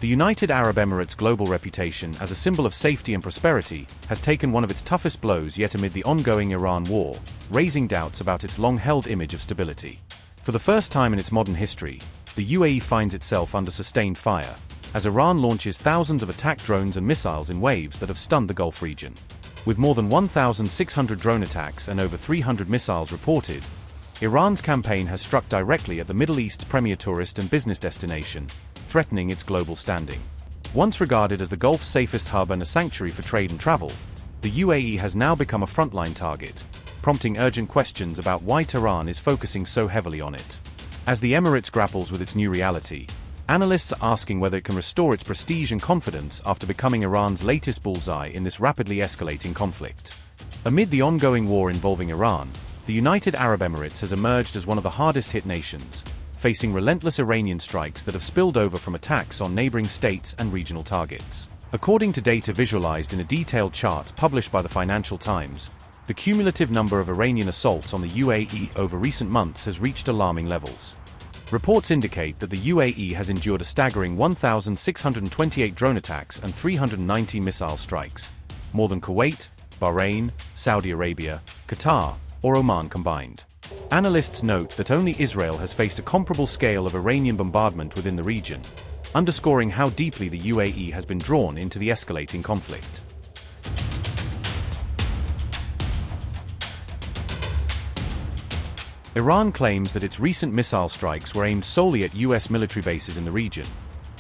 The United Arab Emirates' global reputation as a symbol of safety and prosperity has taken one of its toughest blows yet amid the ongoing Iran war, raising doubts about its long-held image of stability. For the first time in its modern history, the UAE finds itself under sustained fire, as Iran launches thousands of attack drones and missiles in waves that have stunned the Gulf region. With more than 1,600 drone attacks and over 300 missiles reported, Iran's campaign has struck directly at the Middle East's premier tourist and business destination, threatening its global standing. Once regarded as the Gulf's safest hub and a sanctuary for trade and travel, the UAE has now become a frontline target, prompting urgent questions about why Tehran is focusing so heavily on it. As the Emirates grapples with its new reality, analysts are asking whether it can restore its prestige and confidence after becoming Iran's latest bullseye in this rapidly escalating conflict. Amid the ongoing war involving Iran, the United Arab Emirates has emerged as one of the hardest-hit nations, facing relentless Iranian strikes that have spilled over from attacks on neighboring states and regional targets. According to data visualized in a detailed chart published by the Financial Times, the cumulative number of Iranian assaults on the UAE over recent months has reached alarming levels. Reports indicate that the UAE has endured a staggering 1,628 drone attacks and 390 missile strikes, more than Kuwait, Bahrain, Saudi Arabia, Qatar, or Oman combined. Analysts note that only Israel has faced a comparable scale of Iranian bombardment within the region, underscoring how deeply the UAE has been drawn into the escalating conflict. Iran claims that its recent missile strikes were aimed solely at US military bases in the region.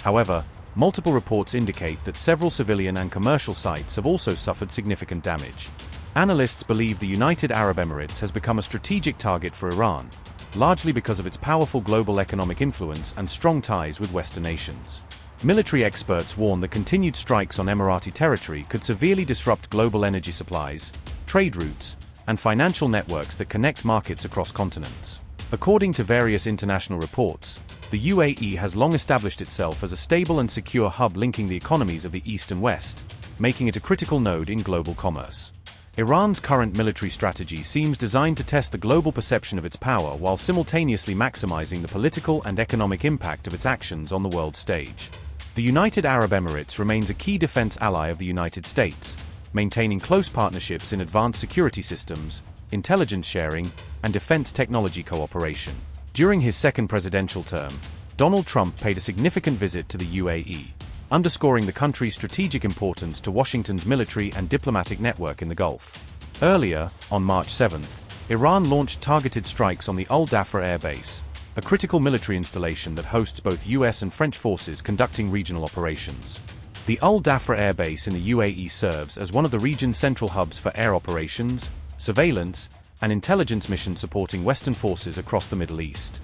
However, multiple reports indicate that several civilian and commercial sites have also suffered significant damage. Analysts believe the United Arab Emirates has become a strategic target for Iran, largely because of its powerful global economic influence and strong ties with Western nations. Military experts warn that continued strikes on Emirati territory could severely disrupt global energy supplies, trade routes, and financial networks that connect markets across continents. According to various international reports, the UAE has long established itself as a stable and secure hub linking the economies of the East and West, making it a critical node in global commerce. Iran's current military strategy seems designed to test the global perception of its power while simultaneously maximizing the political and economic impact of its actions on the world stage. The United Arab Emirates remains a key defense ally of the United States, maintaining close partnerships in advanced security systems, intelligence sharing, and defense technology cooperation. During his second presidential term, Donald Trump paid a significant visit to the UAE, underscoring the country's strategic importance to Washington's military and diplomatic network in the Gulf. Earlier, on March 7th, Iran launched targeted strikes on the Dhafra air base, a critical military installation that hosts both US and French forces conducting regional operations. The Dhafra air base in the UAE serves as one of the region's central hubs for air operations, surveillance, and intelligence missions supporting Western forces across the Middle East.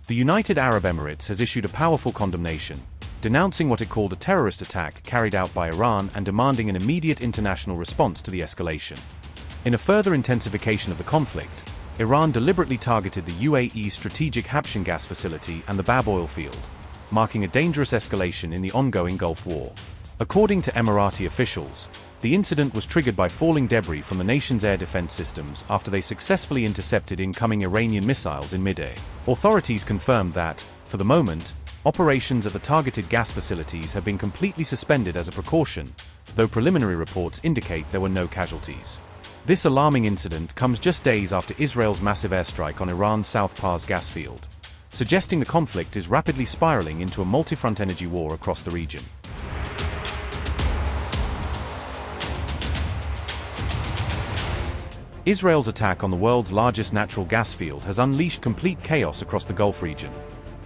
The United Arab Emirates has issued a powerful condemnation, denouncing what it called a terrorist attack carried out by Iran and demanding an immediate international response to the escalation. In a further intensification of the conflict, Iran deliberately targeted the UAE's strategic Habshan gas facility and the Bab oil field, marking a dangerous escalation in the ongoing Gulf War. According to Emirati officials, the incident was triggered by falling debris from the nation's air defense systems after they successfully intercepted incoming Iranian missiles in mid-air. Authorities confirmed that, for the moment, operations at the targeted gas facilities have been completely suspended as a precaution, though preliminary reports indicate there were no casualties. This alarming incident comes just days after Israel's massive airstrike on Iran's South Pars gas field, suggesting the conflict is rapidly spiraling into a multi-front energy war across the region. Israel's attack on the world's largest natural gas field has unleashed complete chaos across the Gulf region,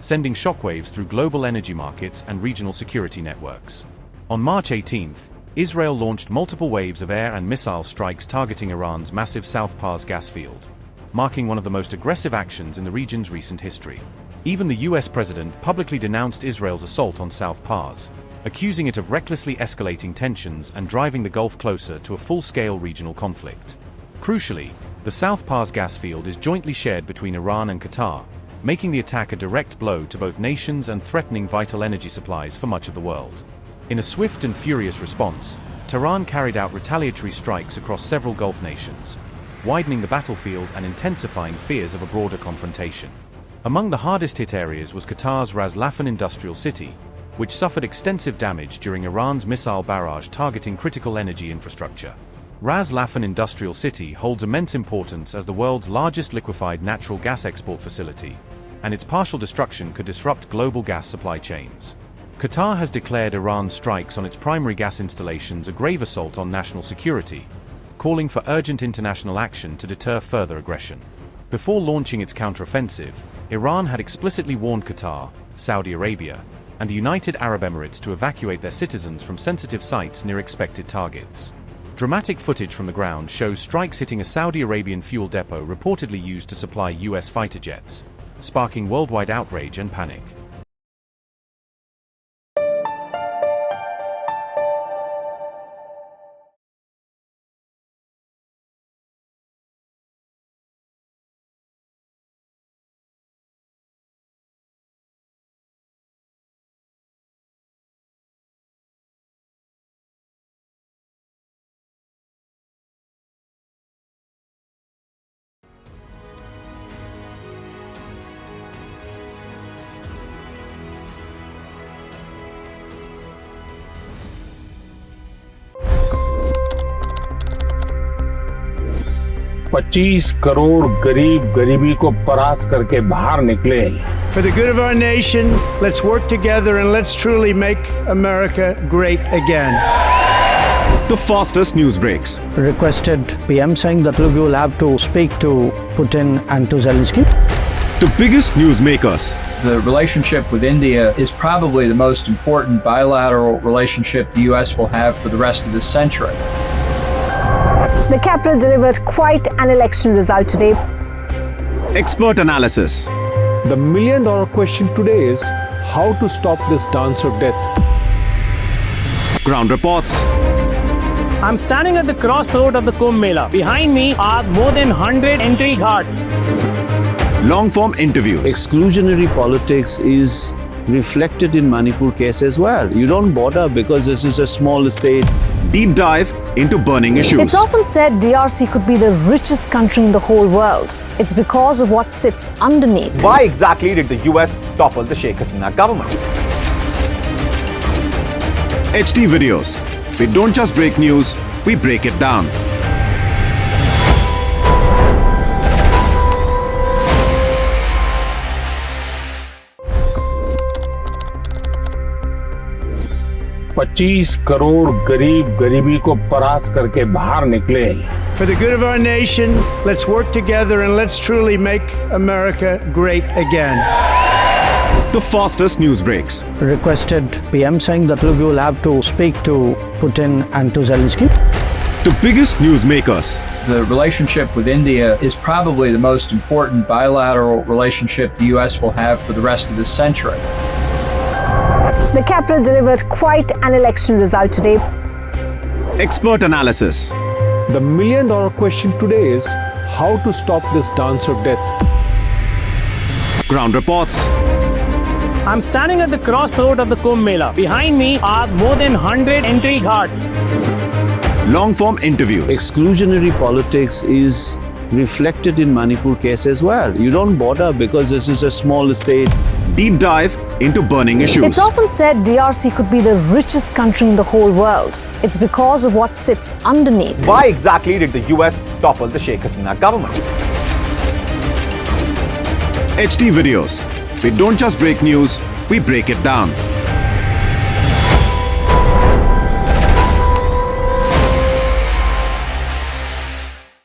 sending shockwaves through global energy markets and regional security networks. On March 18th, Israel launched multiple waves of air and missile strikes targeting Iran's massive South Pars gas field, marking one of the most aggressive actions in the region's recent history. Even the US president publicly denounced Israel's assault on South Pars, accusing it of recklessly escalating tensions and driving the Gulf closer to a full-scale regional conflict. Crucially, the South Pars gas field is jointly shared between Iran and Qatar, making the attack a direct blow to both nations and threatening vital energy supplies for much of the world. In a swift and furious response, Tehran carried out retaliatory strikes across several Gulf nations, widening the battlefield and intensifying fears of a broader confrontation. Among the hardest hit areas was Qatar's Ras Laffan industrial city, which suffered extensive damage during Iran's missile barrage targeting critical energy infrastructure. Ras Laffan industrial city holds immense importance as the world's largest liquefied natural gas export facility, and its partial destruction could disrupt global gas supply chains. Qatar has declared Iran's strikes on its primary gas installations a grave assault on national security, calling for urgent international action to deter further aggression. Before launching its counteroffensive, Iran had explicitly warned Qatar, Saudi Arabia, and the United Arab Emirates to evacuate their citizens from sensitive sites near expected targets. Dramatic footage from the ground shows strikes hitting a Saudi Arabian fuel depot reportedly used to supply US fighter jets, sparking worldwide outrage and panic. $25 crore गरीब गरीबी को परास्त करके बाहर निकले। For the good of our nation, let's work together and let's truly make America great again. The fastest news breaks. Requested PM saying that look, you will have to speak to Putin and to Zelensky. The biggest news makers. The relationship with India is probably the most important bilateral relationship the US will have for the rest of this century. The capital delivered quite an election result today. Expert analysis. The million-dollar question today is how to stop this dance of death. Ground reports. I'm standing at the crossroad of the Kumbh Mela. Behind me are more than 100 entry ghats. Long-form interviews. Exclusionary politics is reflected in Manipur case as well. You don't bother because this is a small state. Deep dive into burning issues. It's often said DRC could be the richest country in the whole world. It's because of what sits underneath. Why exactly did the US topple the Sheikh Hasina government? HD videos. We don't just break news, we break it down. $25 crore गरीब गरीबी को परास्त करके बाहर निकले। For the good of our nation, let's work together and let's truly make America great again. The fastest news breaks. Requested PM saying that look, you will have to speak to Putin and to Zelensky. The biggest news makers. The relationship with India is probably the most important bilateral relationship the US will have for the rest of this century. The capital delivered quite an election result today. Expert analysis. The million-dollar question today is how to stop this dance of death. Ground reports. I'm standing at the crossroad of the Kumbh Mela. Behind me are more than 100 entry ghats. Long-form interviews. Exclusionary politics is reflected in Manipur case as well. You don't bother because this is a small state. Deep dive into burning issues. It's often said DRC could be the richest country in the whole world. It's because of what sits underneath. Why exactly did the US topple the Sheikh Hasina government? HD videos. We don't just break news, we break it down.